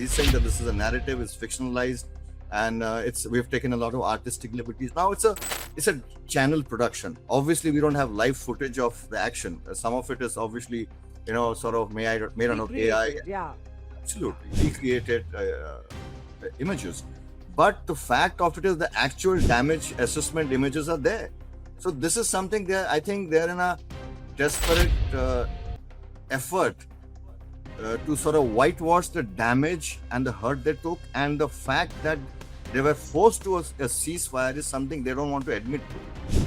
he's saying that this is a narrative, it's fictionalized, and we've taken a lot of artistic liberties. Now it's a channel production. Obviously, we don't have live footage of the action. Some of it is obviously, sort of made out of AI. Recreated, yeah. Absolutely recreated images, but the fact of it is the actual damage assessment images are there. So this is something that I think they're in a desperate effort to sort of whitewash the damage and the hurt they took, and the fact that they were forced to a ceasefire is something they don't want to admit to.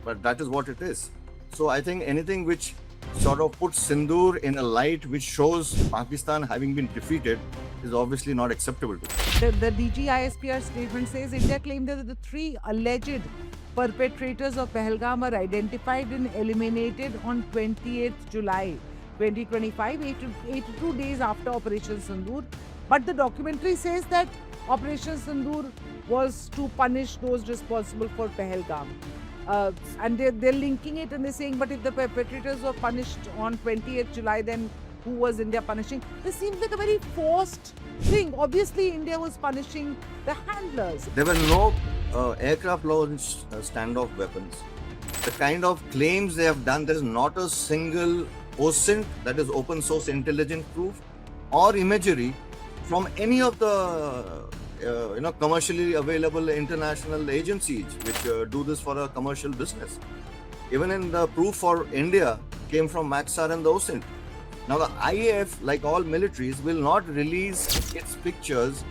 But that is what it is. So I think anything which sort of puts Sindoor in a light which shows Pakistan having been defeated is obviously not acceptable to them. The DGISPR statement says India claimed that the three alleged perpetrators of Pahalgam are identified and eliminated on 28th July 2025, 82 days after Operation Sindoor. But the documentary says that Operation Sindoor was to punish those responsible for Pahalgam. And they're linking it and they're saying, but if the perpetrators were punished on 20th July, then who was India punishing? This seems like a very forced thing. Obviously, India was punishing the handlers. There were no aircraft launched standoff weapons. The kind of claims they have done, there is not a single OSINT, that is open source intelligence proof, or imagery from any of the commercially available international agencies which do this for a commercial business. Even in the proof for India came from Maxar and the OSINT. Now the IAF, like all militaries, will not release its pictures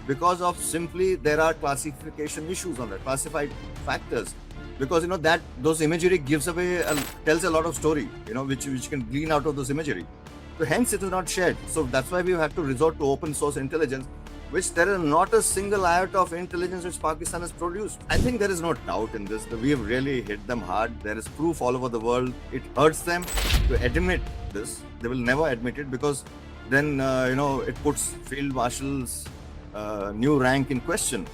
because of simply there are classification issues on that, classified factors. Because that those imagery gives away, tells a lot of story, which you can glean out of those imagery. So hence it is not shared. So that's why we have to resort to open source intelligence, which there is not a single iota of intelligence which Pakistan has produced. I think there is no doubt in this. We have really hit them hard. There is proof all over the world. It hurts them to admit this. They will never admit it because then, it puts Field Marshal's new rank in question.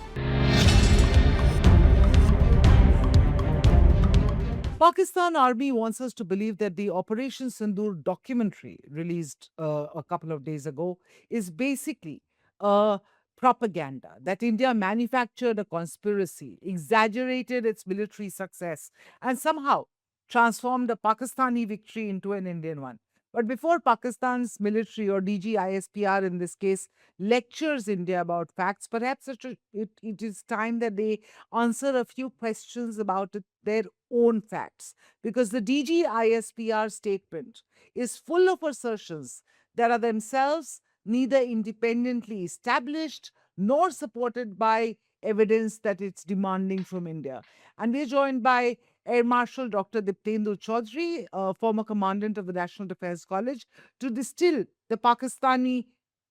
Pakistan Army wants us to believe that the Operation Sindoor documentary released a couple of days ago is basically a propaganda, that India manufactured a conspiracy, exaggerated its military success, and somehow transformed a Pakistani victory into an Indian one. But before Pakistan's military, or DGISPR in this case, lectures India about facts, perhaps it is time that they answer a few questions about their own facts. Because the DGISPR statement is full of assertions that are themselves neither independently established nor supported by evidence that it's demanding from India. And we're joined by Air Marshal Dr. Diptendu Chaudhary, former commandant of the National Defense College, to distill the Pakistani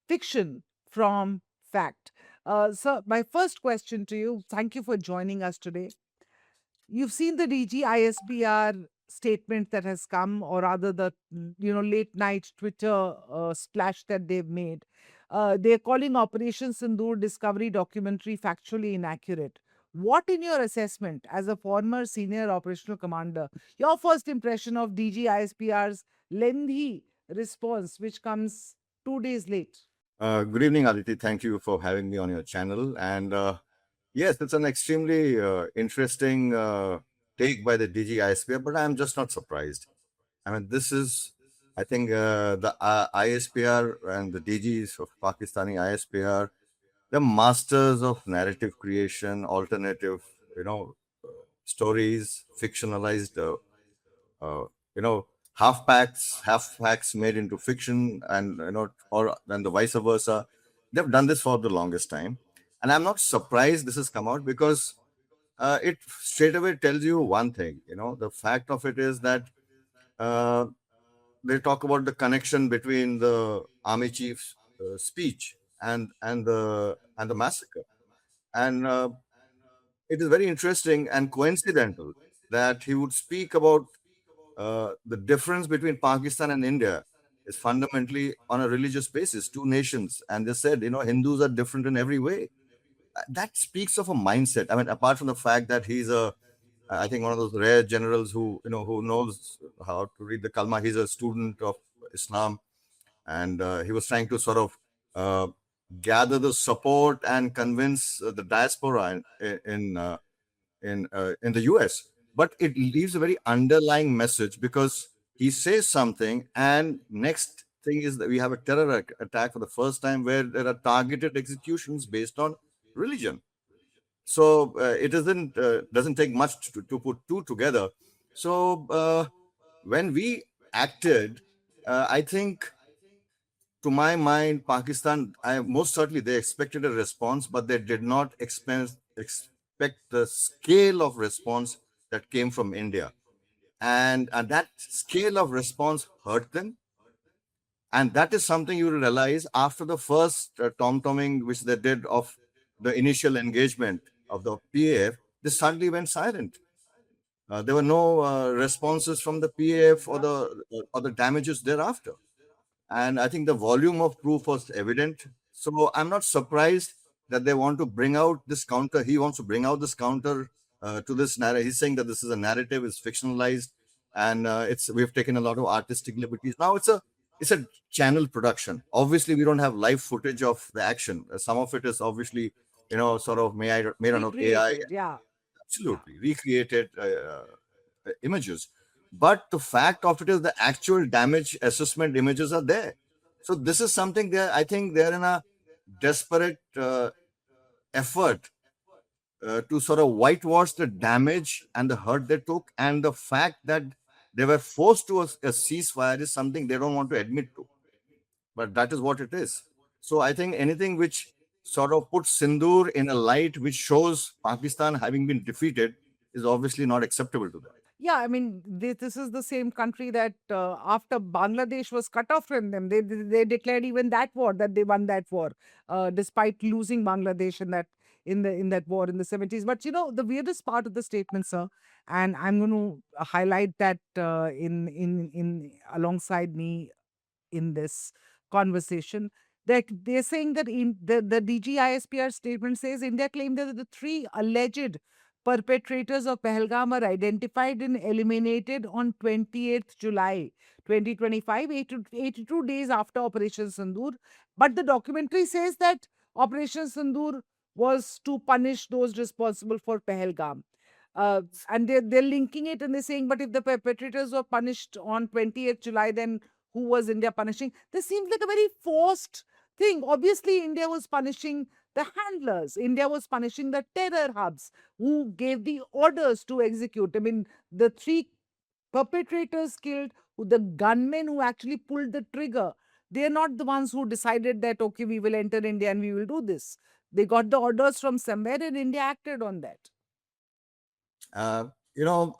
fiction from fact. So, my first question to you, thank you for joining us today. You've seen the DGISPR statement that has come, or rather the late night Twitter splash that they've made. They're calling Operation Sindoor Discovery documentary factually inaccurate. What, in your assessment, as a former senior operational commander, your first impression of DGISPR's lengthy response, which comes 2 days late? Good evening, Aditi. Thank you for having me on your channel. And yes, it's an extremely interesting take by the DGISPR, but I'm just not surprised. I mean, this is, I think, the ISPR and the DGs of Pakistani ISPR, the masters of narrative creation, alternative, stories, fictionalized, half facts made into fiction, and and the vice versa. They've done this for the longest time, and I'm not surprised this has come out because it straight away tells you one thing. The fact of it is that uh, they talk about the connection between the army chief's speech and the massacre, and it is very interesting and coincidental that he would speak about the difference between Pakistan and India is fundamentally on a religious basis, two nations, and they said Hindus are different in every way. That speaks of a mindset. I mean, apart from the fact that he's I think one of those rare generals who knows how to read the Kalma. He's a student of Islam, and he was trying to sort of gather the support and convince the diaspora in the US. But it leaves a very underlying message because he says something, and next thing is that we have a terror attack for the first time where there are targeted executions based on religion. So it doesn't take much to put two together. So when we acted, I think, to my mind, Pakistan, most certainly they expected a response, but they did not expect the scale of response that came from India. And that scale of response hurt them. And that is something you will realize after the first tom-tomming which they did of the initial engagement of the PAF, they suddenly went silent. There were no responses from the PAF or the damages thereafter. And I think the volume of proof was evident. So I'm not surprised that they want to bring out this counter. He wants to bring out this counter to this narrative. He's saying that this is a narrative, it's fictionalized, and it's we've taken a lot of artistic liberties. Now it's a channel production. Obviously, we don't have live footage of the action. Some of it is obviously sort of made out of AI. Recreated, yeah. Yeah. Absolutely recreated images, but the fact of it is the actual damage assessment images are there. So this is something that I think they're in a desperate effort to sort of whitewash the damage and the hurt they took, and the fact that they were forced to a ceasefire is something they don't want to admit to, but that is what it is. So I think anything which sort of puts Sindoor in a light which shows Pakistan having been defeated is obviously not acceptable to them. Yeah, I mean, this is the same country that after Bangladesh was cut off from them, they declared even that war that they won that war, despite losing Bangladesh in that war in the 70s. But the weirdest part of the statement, sir, and I'm going to highlight that in alongside me in this conversation. They're saying that the DGISPR statement says India claimed that the three alleged perpetrators of Pahalgam are identified and eliminated on 28th July 2025, 82 days after Operation Sindoor. But the documentary says that Operation Sindoor was to punish those responsible for Pahalgam. And they're linking it and they're saying, but if the perpetrators were punished on 20th July, then who was India punishing? This seems like a very forced thing. Obviously, India was punishing the handlers. India was punishing the terror hubs who gave the orders to execute. I mean, the three perpetrators killed, the gunmen who actually pulled the trigger, they're not the ones who decided that, okay, we will enter India and we will do this. They got the orders from somewhere and India acted on that. Uh, you know,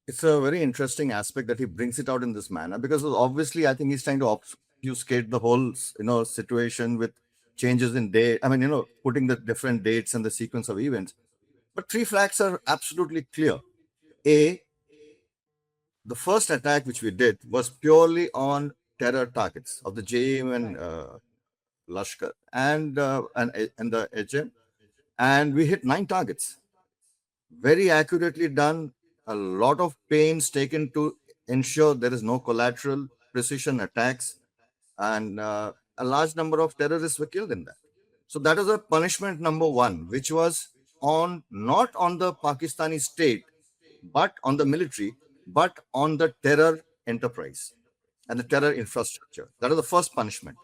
it's a very interesting aspect that he brings it out in this manner because obviously I think he's trying to obfuscate the whole situation with changes in date. I mean, putting the different dates and the sequence of events. But three flags are absolutely clear. A, the first attack which we did was purely on terror targets of the JM and Lashkar and the HM, and we hit 9 targets. Very accurately done. A lot of pains taken to ensure there is no collateral precision attacks, and a large number of terrorists were killed in that. So that is a punishment number one, which was on not on the Pakistani state, but on the military, but on the terror enterprise and the terror infrastructure. That is the first punishment.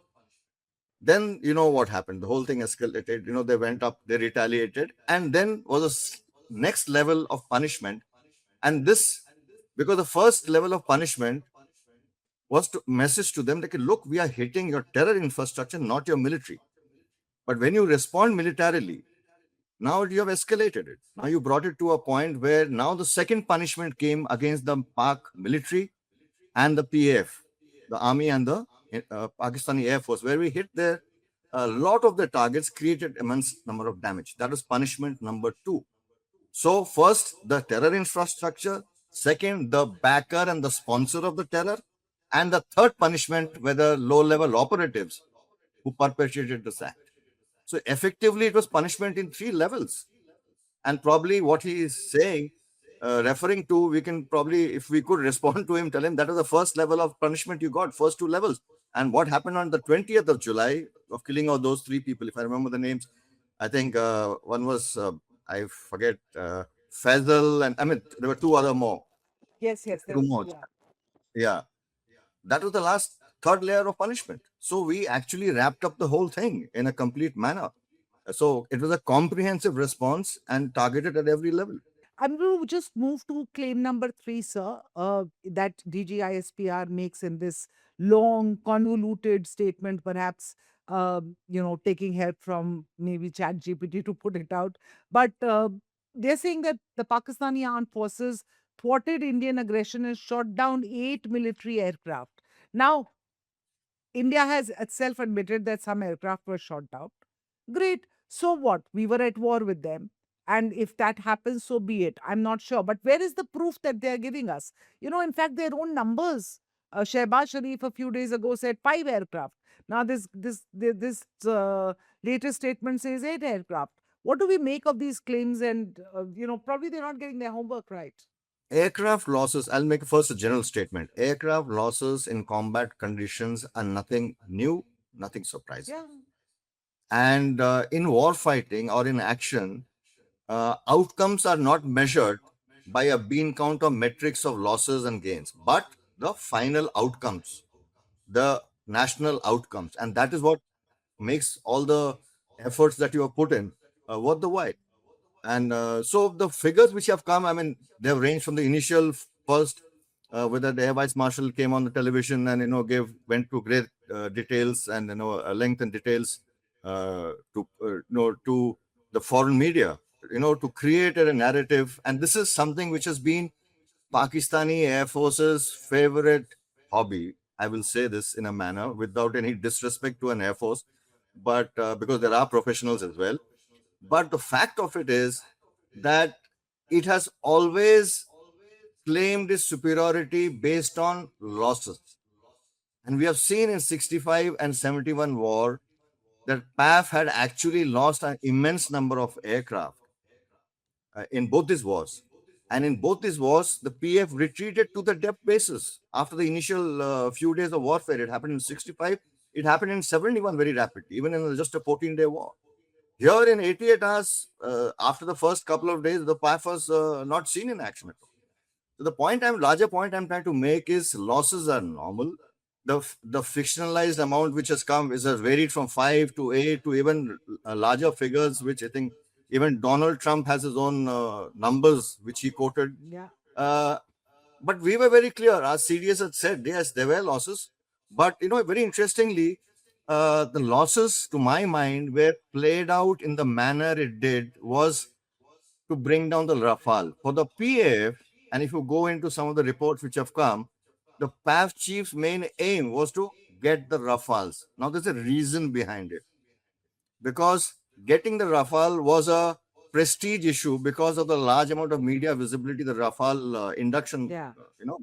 Then you know what happened. The whole thing escalated. They went up, they retaliated, and then was a next level of punishment. And this, because the first level of punishment was to message to them like, look, we are hitting your terror infrastructure, not your military. But when you respond militarily, now you have escalated it. Now you brought it to a point where now the second punishment came against the Pak military and the PAF, the army and the Pakistani Air Force, where we hit their a lot of the targets, created immense number of damage. That was punishment number 2. So first, the terror infrastructure. Second, the backer and the sponsor of the terror. And the third punishment were the low-level operatives who perpetrated this act. So effectively, it was punishment in 3 levels. And probably what he is saying, referring to, we can probably, if we could respond to him, tell him that is the first level of punishment you got, first 2 levels. And what happened on the 20th of July of killing of those three people. If I remember the names, I think one was I forget Faisal, and I mean there were two other more. Yes, yes, there Two was, more. yeah. Yeah, that was the last third layer of punishment. So we actually wrapped up the whole thing in a complete manner. So it was a comprehensive response and targeted at every level. I'm going to just move to claim number three, sir, that DGISPR makes in this long, convoluted statement, perhaps, taking help from maybe Chat GPT to put it out. But they're saying that the Pakistani armed forces thwarted Indian aggression and shot down 8 military aircraft. Now, India has itself admitted that some aircraft were shot down. Great. So what? We were at war with them. And if that happens, so be it. I'm not sure. But where is the proof that they are giving us? In fact, their own numbers. Shehbaz Sharif a few days ago said 5 aircraft. Now this latest statement says 8 aircraft. What do we make of these claims? And probably they're not getting their homework right. Aircraft losses, I'll make first a general statement. Aircraft losses in combat conditions are nothing new, nothing surprising. Yeah. And in war fighting or in action, outcomes are not measured by a bean count or metrics of losses and gains, but the final outcomes, the national outcomes. And that is what makes all the efforts that you have put in worth the while. And so the figures which have come, I mean, they have ranged from the initial first, whether the Air Vice Marshal came on the television and went to great details and length and details to the foreign media, to create a narrative. And this is something which has been Pakistani Air Force's favorite hobby. I will say this in a manner without any disrespect to an Air Force, but because there are professionals as well. But the fact of it is that it has always claimed its superiority based on losses. And we have seen in 65 and 71 war that PAF had actually lost an immense number of aircraft in both these wars. And in both these wars, the PF retreated to the depth bases after the initial few days of warfare. It happened in 65. It happened in 71 very rapidly, even in just a 14-day war. Here in 88 hours, after the first couple of days, the PAF was not seen in action at all. So the larger point I'm trying to make is losses are normal. The fictionalized amount which has come is has varied from 5 to 8 to even larger figures, which I think even Donald Trump has his own numbers which he quoted. Yeah. Uh, but we were very clear. Our CDS had said yes, there were losses, but very interestingly, the losses, to my mind, were played out in the manner it did was to bring down the Rafale. For the PAF, and if you go into some of the reports which have come, the PAF chief's main aim was to get the Rafales. Now, there's a reason behind it. Because getting the Rafale was a prestige issue because of the large amount of media visibility the Rafale induction Yeah.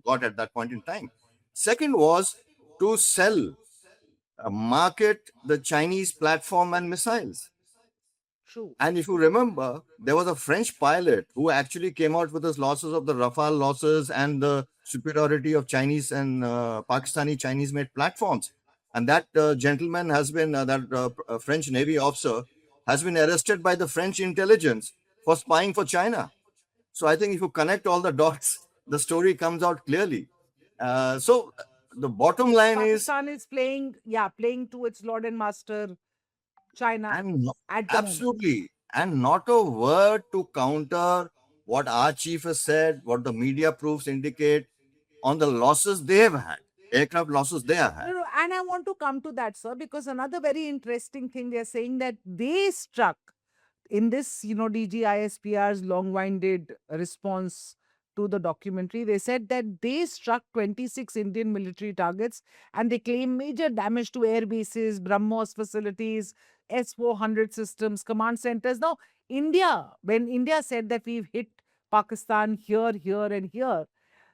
got at that point in time. Second was to sell, market the Chinese platform and missiles. True. And if you remember, there was a French pilot who actually came out with his losses of the Rafale losses and the superiority of Chinese and Pakistani Chinese made platforms. And that gentleman has been, French Navy officer, has been arrested by the French intelligence for spying for China. So I think if you connect all the dots, the story comes out clearly. So the bottom line is, Pakistan is playing to its Lord and Master, China, and at the moment. absolutely, and not a word to counter what our chief has said, what the media proofs indicate on the losses they have had, aircraft losses they have had. No, no, and I want to come to that, sir, because another very interesting thing they're saying that they struck in this, DGISPR's long-winded response to the documentary. They said that they struck 26 Indian military targets and they claim major damage to air bases, BrahMos facilities, S-400 systems, command centers. Now, when India said that we've hit Pakistan here, here, and here,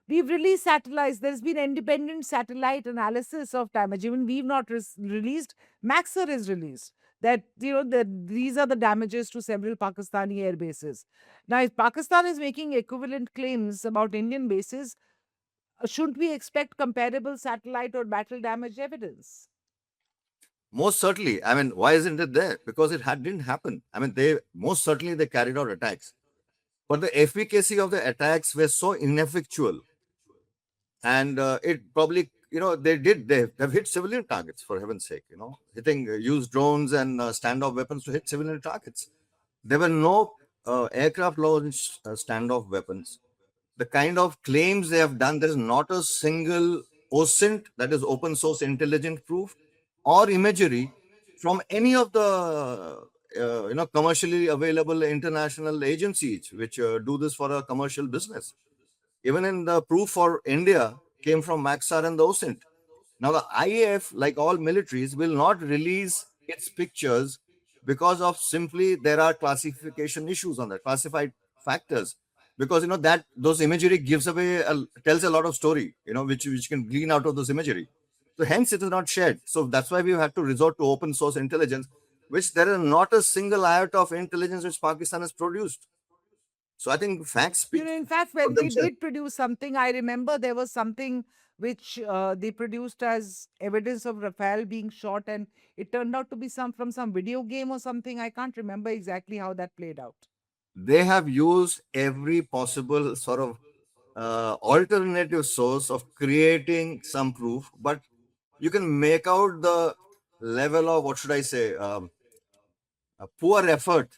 we've released satellites. There's been independent satellite analysis of damage. Even we've not released. Maxar is released that these are the damages to several Pakistani air bases. Now, if Pakistan is making equivalent claims about Indian bases, shouldn't we expect comparable satellite or battle damage evidence? Most certainly. I mean, why isn't it there? Because didn't happen. I mean, they carried out attacks, but the efficacy of the attacks were so ineffectual, and it probably, they've hit civilian targets, for heaven's sake. Hitting used drones and standoff weapons to hit civilian targets. There were no aircraft launched standoff weapons. The kind of claims they have done, there is not a single OSINT, that is open source intelligent proof, or imagery from any of the commercially available international agencies which do this for a commercial business. Even in the proof for India came from Maxar and the OSINT. Now, the IAF, like all militaries, will not release its pictures because of simply there are classification issues on that, classified factors. Because that those imagery tells a lot of story, which can glean out of those imagery. So hence it is not shared. So that's why we had to resort to open source intelligence, which there is not a single iota of intelligence which Pakistan has produced. So I think facts speak In fact, for when they themselves. did produce something, I remember there was something which they produced as evidence of Rafael being shot, and it turned out to be from some video game or something. I can't remember exactly how that played out. They have used every possible sort of alternative source of creating some proof, but you can make out the level of, what should I say, a poor effort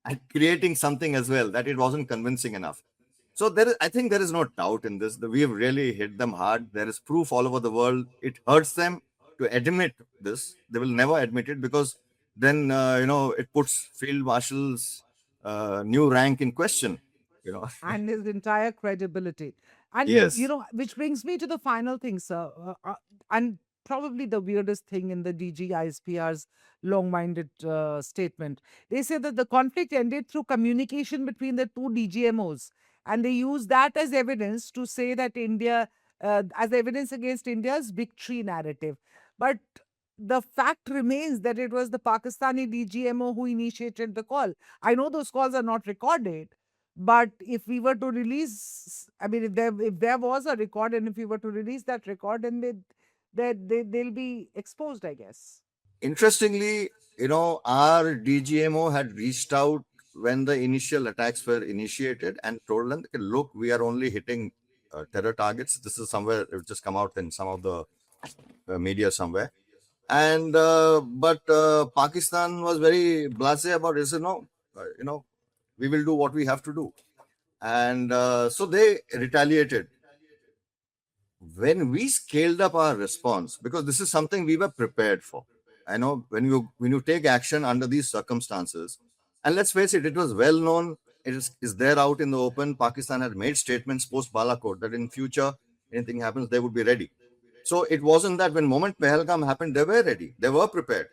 at creating something as well, that it wasn't convincing enough. So I think there is no doubt in this. We have really hit them hard. There is proof all over the world. It hurts them to admit this. They will never admit it, because then it puts Field Marshal's new rank in question. You know. And his entire credibility. And, Yes. which brings me to the final thing, sir. And probably the weirdest thing in the DGISPR's long minded statement. They say that the conflict ended through communication between the two DGMOs. And they use that as evidence to say that as evidence against India's victory narrative. But the fact remains that it was the Pakistani DGMO who initiated the call. I know those calls are not recorded, but if we were to release, I mean, if there was a record, and if we were to release that record, then they'll be exposed, I guess. Interestingly, our DGMO had reached out when the initial attacks were initiated and told them, "Okay, look, we are only hitting terror targets." This is somewhere, it just come out in some of the media somewhere. And but Pakistan was very blasé about it. Said, "No, we will do what we have to do." And so they retaliated. When we scaled up our response, because this is something we were prepared for. I know when you take action under these circumstances, and let's face it, it was well known, is there out in the open. Pakistan had made statements post Balakot that in future anything happens, they would be ready. So it wasn't that when moment Pahalgam happened, they were ready, they were prepared.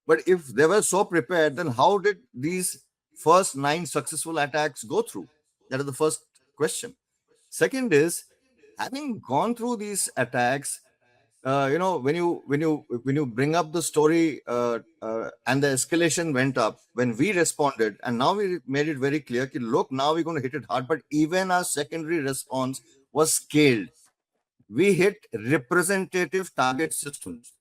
But if they were so prepared, then how did these first 9 successful attacks go through? That is the first question. Second is, having gone through these attacks, when you bring up the story, and the escalation went up when we responded, and now we made it very clear, look, now we're going to hit it hard. But even our secondary response was scaled. We hit representative target systems.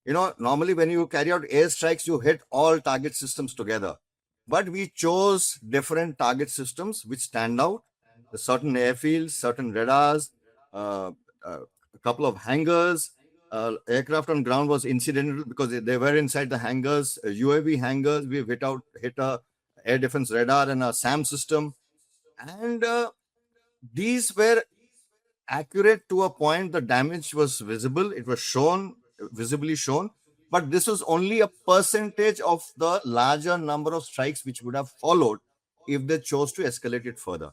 Normally when you carry out airstrikes, you hit all target systems together. But we chose different target systems which stand out. Certain airfields, certain radars, a couple of hangars. Aircraft on ground was incidental because they were inside the hangars. UAV hangars, we've hit a air defense radar and a SAM system. And these were accurate to a point. The damage was visible. It was visibly shown. But this was only a percentage of the larger number of strikes which would have followed if they chose to escalate it further.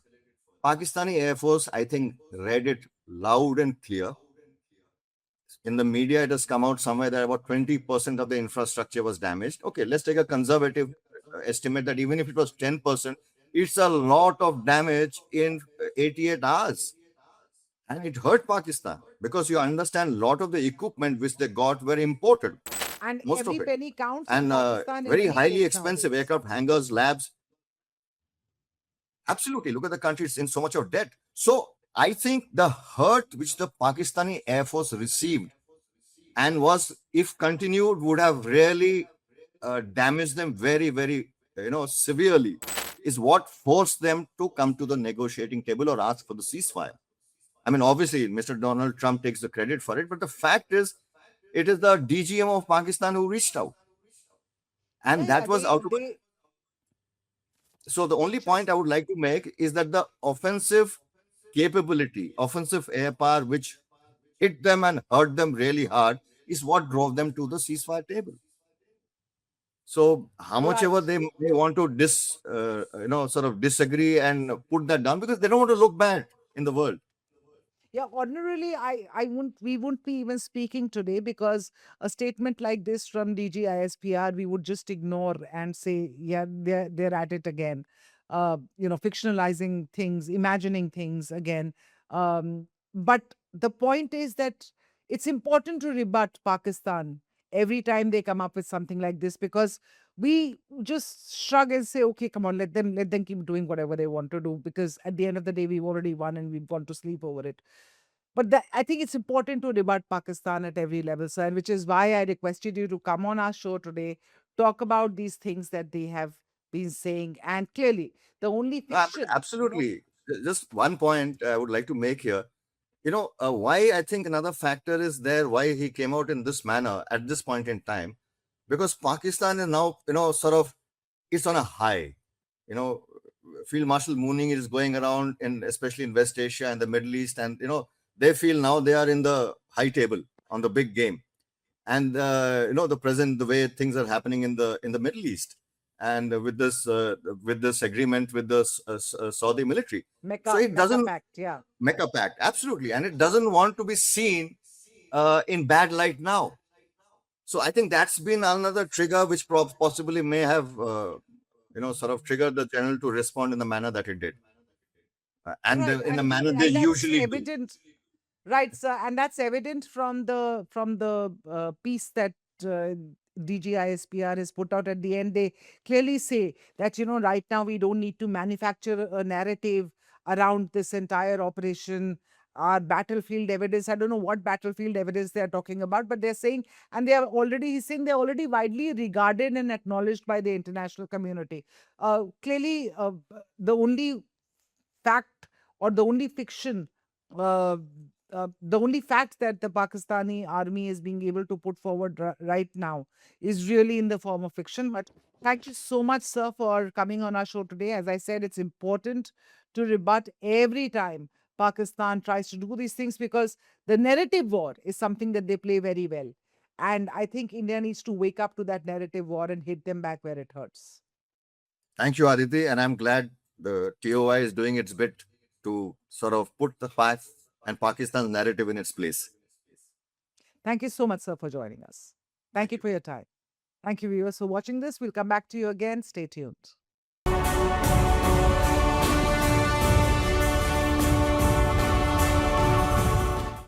Pakistani Air Force, I think, read it loud and clear. In the media, it has come out somewhere that about 20% of the infrastructure was damaged. Okay, let's take a conservative estimate that even if it was 10%, it's a lot of damage in 88 hours. And it hurt Pakistan because you understand a lot of the equipment which they got were imported. And Most every of it. penny counts. And Pakistan in very any highly case expensive nowadays. aircraft hangars, labs. Absolutely. Look at the country, it's in so much of debt. So I think the hurt which the Pakistani Air Force received and was, if continued, would have really damaged them very, very, severely, is what forced them to come to the negotiating table or ask for the ceasefire. I mean, obviously, Mr. Donald Trump takes the credit for it, but the fact is, it is the DGM of Pakistan who reached out, and Yeah, that yeah, was out of it. they So the only point just I would like to make is that the offensive capability, offensive air power, which hit them and hurt them really hard, is what drove them to the ceasefire table. So how much right. ever they may want to sort of disagree and put that down, because they don't want to look bad in the world. Yeah, ordinarily, we wouldn't be even speaking today because a statement like this from DGISPR, we would just ignore and say, yeah, they're at it again. Fictionalizing things, imagining things again. But the point is that it's important to rebut Pakistan every time they come up with something like this, because we just shrug and say, okay, come on, let them keep doing whatever they want to do, because at the end of the day, we've already won and we've gone to sleep over it. But I think it's important to rebut Pakistan at every level, sir, and which is why I requested you to come on our show today, talk about these things that they have been saying. And clearly, the only fiction, Absolutely. Just one point I would like to make here. Why I think another factor is there, why he came out in this manner at this point in time, because Pakistan is now, sort of, it's on a high. You know, Field Marshal Mooning is going around, in especially in West Asia and the Middle East, and they feel now they are in the high table on the big game. And the present, the way things are happening in the Middle East, and with this agreement with the Saudi military, so it Mecca doesn't, Pact, yeah. Mecca Pact, absolutely, and it doesn't want to be seen in bad light now. So I think that's been another trigger which possibly may have sort of triggered the general to respond in the manner that it did, and Right, in the manner they and that's usually do. evident. Right, sir, and that's evident from the piece that DGISPR has put out at the end. They clearly say that right now we don't need to manufacture a narrative around this entire operation. Our battlefield evidence. I don't know what battlefield evidence they are talking about, but they're saying, and they are already. He's saying they're already widely regarded and acknowledged by the international community. Clearly, the only fact or the only fiction, uh, the only fact that the Pakistani army is being able to put forward right now is really in the form of fiction. But thank you so much, sir, for coming on our show today. As I said, it's important to rebut every time Pakistan tries to do these things, because the narrative war is something that they play very well. And I think India needs to wake up to that narrative war and hit them back where it hurts. Thank you, Aditi, and I'm glad the TOI is doing its bit to sort of put the facts and Pakistan's narrative in its place. Thank you so much, sir, for joining us. Thank you for your time. Thank you, viewers, for watching this. We'll come back to you again. Stay tuned.